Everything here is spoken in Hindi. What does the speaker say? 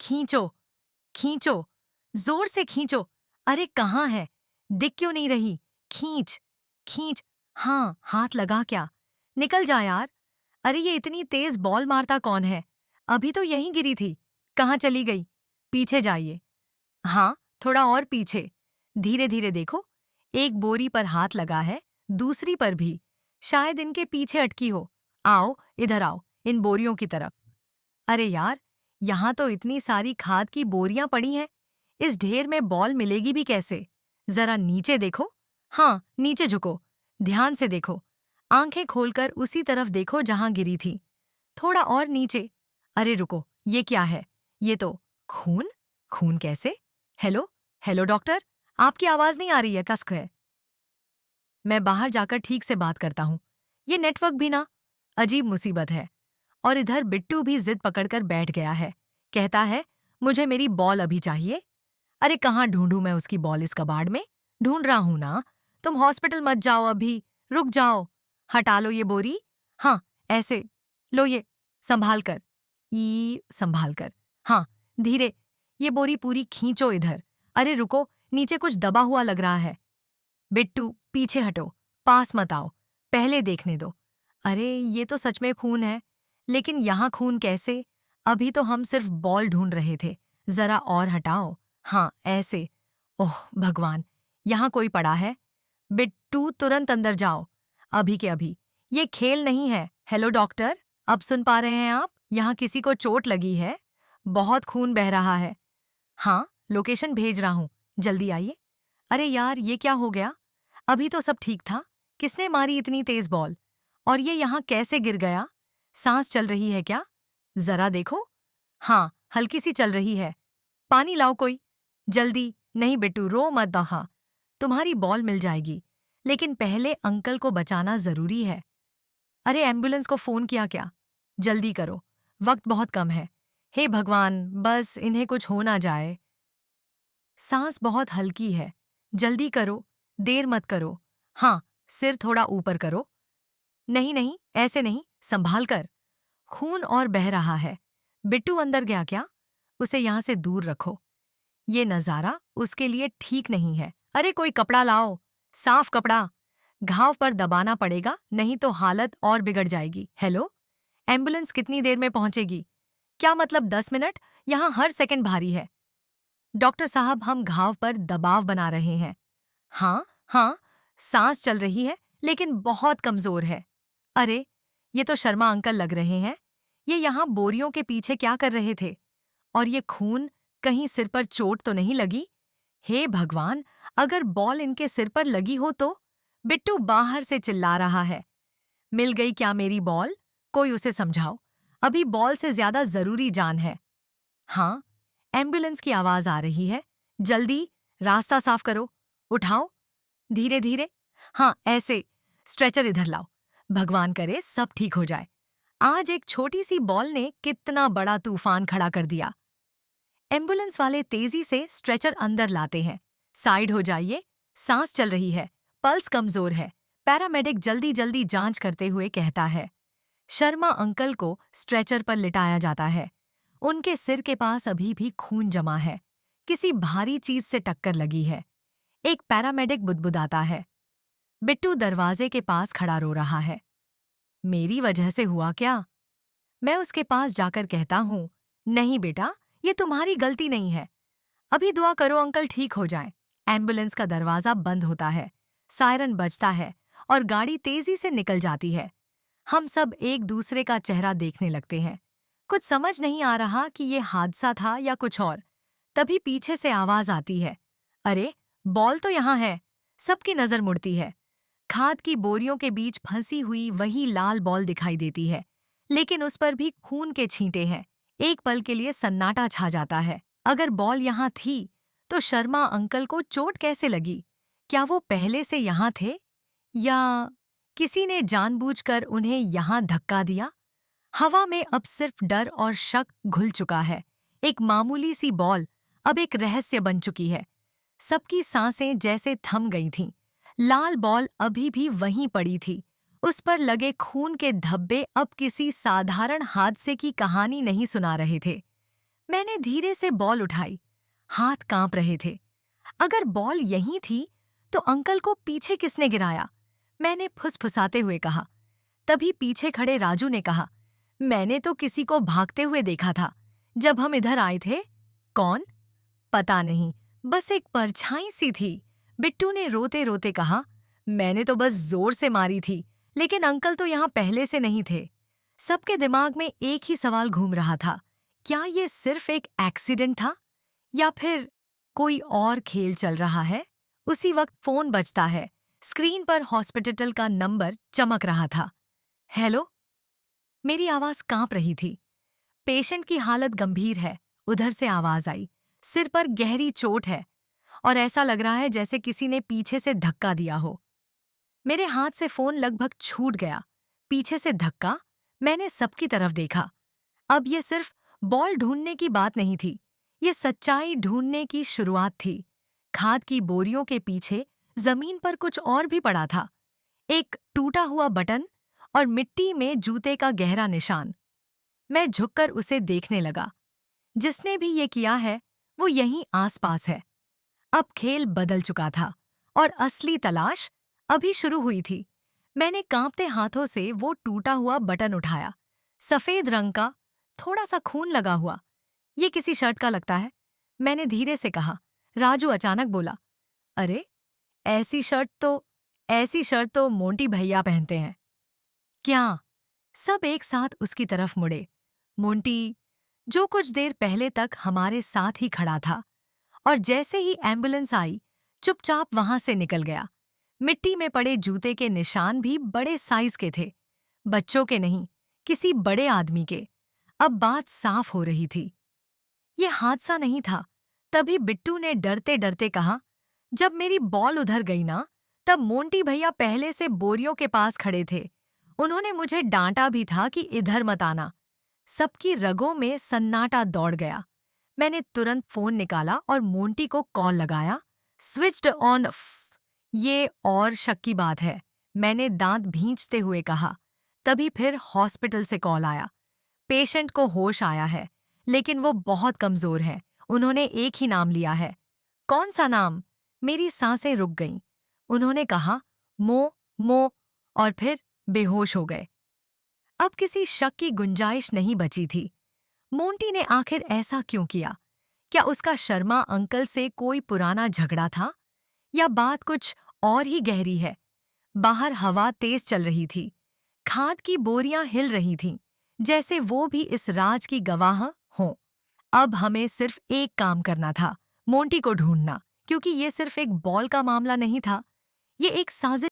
खींचो, खींचो, जोर से खींचो। अरे कहाँ है? दिख क्यों नहीं रही? खींच, खींच। हाँ, हाथ लगा क्या? निकल जा यार। अरे ये इतनी तेज बॉल मारता कौन है? अभी तो यहीं गिरी थी। कहाँ चली गई? पीछे जाइए। हाँ, थोड़ा और पीछे। धीरे धीरे देखो। एक बोरी पर हाथ लगा है, दूसरी पर भी। शायद इनके पीछे अटकी हो। आओ, इधर आओ, इन बोरियों की तरफ। अरे यार, यहाँ तो इतनी सारी खाद की बोरियां पड़ी हैं। इस ढेर में बॉल मिलेगी भी कैसे? जरा नीचे देखो। हाँ, नीचे झुको। ध्यान से देखो। आंखें खोलकर उसी तरफ देखो जहां गिरी थी। थोड़ा और नीचे। अरे रुको, ये क्या है? ये तो खून। खून कैसे? हेलो, हेलो डॉक्टर, आपकी आवाज नहीं आ रही है, कसक है। मैं बाहर जाकर ठीक से बात करता हूँ। ये नेटवर्क भी ना। अजीब मुसीबत है। और इधर बिट्टू भी जिद पकड़कर बैठ गया है। कहता है, मुझे मेरी बॉल अभी चाहिए। अरे कहाँ ढूंढूं मैं उसकी बॉल इस कबाड़ में? ढूंढ रहा हूं ना। तुम हॉस्पिटल मत जाओ अभी। रुक जाओ। हटा लो ये बोरी। हाँ, ऐसे। लो ये, संभाल कर। संभाल कर। हाँ, धीरे। ये बोरी पूरी खींचो इधर। अरे रुको, नीचे कुछ दबा हुआ लग रहा है। बिट्टू, पीछे हटो। पास मत आओ। पहले देखने दो। अरे ये तो सच में खून है। लेकिन यहाँ खून कैसे? अभी तो हम सिर्फ बॉल ढूंढ रहे थे। जरा और हटाओ। हाँ, ऐसे। ओह भगवान, यहाँ कोई पड़ा है। बिट्टू, तुरंत अंदर जाओ। अभी के अभी। ये खेल नहीं है। हेलो डॉक्टर, अब सुन पा रहे हैं आप? यहाँ किसी को चोट लगी है। बहुत खून बह रहा है। हाँ, लोकेशन भेज रहा हूँ। जल्दी आइए। अरे यार, ये क्या हो गया? अभी तो सब ठीक था। किसने मारी इतनी तेज बॉल? और ये यहाँ कैसे गिर गया? सांस चल रही है क्या? जरा देखो। हाँ, हल्की सी चल रही है। पानी लाओ कोई। जल्दी। नहीं बिट्टू, रो मत बहा। तुम्हारी बॉल मिल जाएगी। लेकिन पहले अंकल को बचाना जरूरी है। अरे एम्बुलेंस को फोन किया क्या? जल्दी करो। वक्त बहुत कम है। हे भगवान, बस इन्हें कुछ हो ना जाए। सांस बहुत हल्की है। जल्दी करो। देर मत करो। हाँ, सिर थोड़ा ऊपर करो। नहीं नहीं, ऐसे नहीं, संभाल कर। खून और बह रहा है। बिट्टू अंदर गया क्या? उसे यहाँ से दूर रखो। ये नज़ारा उसके लिए ठीक नहीं है। अरे कोई कपड़ा लाओ। साफ कपड़ा। घाव पर दबाना पड़ेगा, नहीं तो हालत और बिगड़ जाएगी। हेलो, एम्बुलेंस कितनी देर में पहुंचेगी? क्या मतलब 10 मिनट? यहाँ हर सेकंड भारी है। डॉक्टर साहब, हम घाव पर दबाव बना रहे हैं। हाँ, हाँ, सांस चल रही है, लेकिन बहुत कमजोर है। अरे, ये तो शर्मा अंकल लग रहे हैं। ये यहाँ बोरियों के पीछे क्या कर रहे थे? और ये खून, कहीं सिर पर चोट तो नहीं लगी? हे भगवान, अगर बॉल इनके सिर पर लगी हो तो? बिट्टू बाहर से चिल्ला रहा है। मिल गई क्या मेरी बॉल? कोई उसे समझाओ। अभी बॉल से ज्यादा जरूरी जान है। हाँ, एम्बुलेंस की आवाज आ रही है। जल्दी, रास्ता साफ करो। उठाओ। धीरे धीरे। हाँ, ऐसे। स्ट्रेचर इधर लाओ। भगवान करे सब ठीक हो जाए। आज एक छोटी सी बॉल ने कितना बड़ा तूफान खड़ा कर दिया। एम्बुलेंस वाले तेजी से स्ट्रेचर अंदर लाते हैं। साइड हो जाइए। सांस चल रही है, पल्स कमजोर है। पैरामेडिक जल्दी जल्दी जांच करते हुए कहता है। शर्मा अंकल को स्ट्रेचर पर लिटाया जाता है। उनके सिर के पास अभी भी खून जमा है। किसी भारी चीज से टक्कर लगी है। एक पैरामेडिक बुदबुदाता है। बिट्टू दरवाजे के पास खड़ा रो रहा है। मेरी वजह से हुआ क्या? मैं उसके पास जाकर कहता हूँ, नहीं बेटा, ये तुम्हारी गलती नहीं है। अभी दुआ करो अंकल ठीक हो जाएं। एम्बुलेंस का दरवाजा बंद होता है। सायरन बजता है और गाड़ी तेजी से निकल जाती है। हम सब एक दूसरे का चेहरा देखने लगते हैं। कुछ समझ नहीं आ रहा कि ये हादसा था या कुछ और। तभी पीछे से आवाज आती है। अरे, बॉल तो यहाँ है। सबकी नजर मुड़ती है। खाद की बोरियों के बीच फंसी हुई वही लाल बॉल दिखाई देती है, लेकिन उस पर भी खून के छींटे हैं। एक पल के लिए सन्नाटा छा जाता है। अगर बॉल यहाँ थी, तो शर्मा अंकल को चोट कैसे लगी? क्या वो पहले से यहाँ थे, या किसी ने जानबूझकर उन्हें यहाँ धक्का दिया? हवा में अब सिर्फ डर और शक घुल चुका है। एक मामूली सी बॉल अब एक रहस्य बन चुकी है। सबकी सांसें जैसे थम गई थीं। लाल बॉल अभी भी वहीं पड़ी थी। उस पर लगे खून के धब्बे अब किसी साधारण हादसे की कहानी नहीं सुना रहे थे। मैंने धीरे से बॉल उठाई। हाथ कांप रहे थे। अगर बॉल यहीं थी तो अंकल को पीछे किसने गिराया? मैंने फुसफुसाते हुए कहा। तभी पीछे खड़े राजू ने कहा, मैंने तो किसी को भागते हुए देखा था जब हम इधर आए थे। कौन? पता नहीं, बस एक परछाई सी थी। बिट्टू ने रोते रोते कहा, मैंने तो बस जोर से मारी थी, लेकिन अंकल तो यहाँ पहले से नहीं थे। सबके दिमाग में एक ही सवाल घूम रहा था, क्या ये सिर्फ एक एक्सीडेंट था या फिर कोई और खेल चल रहा है? उसी वक्त फोन बजता है। स्क्रीन पर हॉस्पिटल का नंबर चमक रहा था। हेलो। मेरी आवाज कांप रही थी। पेशेंट की हालत गंभीर है, उधर से आवाज आई। सिर पर गहरी चोट है और ऐसा लग रहा है जैसे किसी ने पीछे से धक्का दिया हो। मेरे हाथ से फोन लगभग छूट गया। पीछे से धक्का। मैंने सबकी तरफ देखा। अब ये सिर्फ बॉल ढूंढने की बात नहीं थी, ये सच्चाई ढूंढने की शुरुआत थी। खाद की बोरियों के पीछे जमीन पर कुछ और भी पड़ा था। एक टूटा हुआ बटन और मिट्टी में जूते का गहरा निशान। मैं झुककर उसे देखने लगा। जिसने भी ये किया है वो यहीं आसपास है। अब खेल बदल चुका था और असली तलाश अभी शुरू हुई थी। मैंने कांपते हाथों से वो टूटा हुआ बटन उठाया। सफेद रंग का, थोड़ा सा खून लगा हुआ। ये किसी शर्ट का लगता है, मैंने धीरे से कहा। राजू अचानक बोला, अरे ऐसी शर्ट तो मोंटी भैया पहनते हैं। क्या? सब एक साथ उसकी तरफ मुड़े। मोंटी, जो कुछ देर पहले तक हमारे साथ ही खड़ा था और जैसे ही एम्बुलेंस आई चुपचाप वहां से निकल गया। मिट्टी में पड़े जूते के निशान भी बड़े साइज के थे, बच्चों के नहीं, किसी बड़े आदमी के। अब बात साफ हो रही थी, ये हादसा नहीं था। तभी बिट्टू ने डरते डरते कहा, जब मेरी बॉल उधर गई ना, तब मोंटी भैया पहले से बोरियों के पास खड़े थे। उन्होंने मुझे डांटा भी था कि इधर मत आना। सबकी रगों में सन्नाटा दौड़ गया। मैंने तुरंत फोन निकाला और मोंटी को कॉल लगाया। Switched on. ये और शक की बात है, मैंने दांत भींचते हुए कहा। तभी फिर हॉस्पिटल से कॉल आया। पेशेंट को होश आया है, लेकिन वो बहुत कमजोर है। उन्होंने एक ही नाम लिया है। कौन सा नाम? मेरी सांसें रुक गईं। उन्होंने कहा, मो मो, और फिर बेहोश हो गए। अब किसी शक की गुंजाइश नहीं बची थी। मोंटी ने आखिर ऐसा क्यों किया? क्या उसका शर्मा अंकल से कोई पुराना झगड़ा था या बात कुछ और ही गहरी है? बाहर हवा तेज चल रही थी। खाद की बोरियां हिल रही थीं, जैसे वो भी इस राज की गवाह हों। अब हमें सिर्फ एक काम करना था, मोंटी को ढूंढना, क्योंकि ये सिर्फ एक बॉल का मामला नहीं था, ये एक साजिश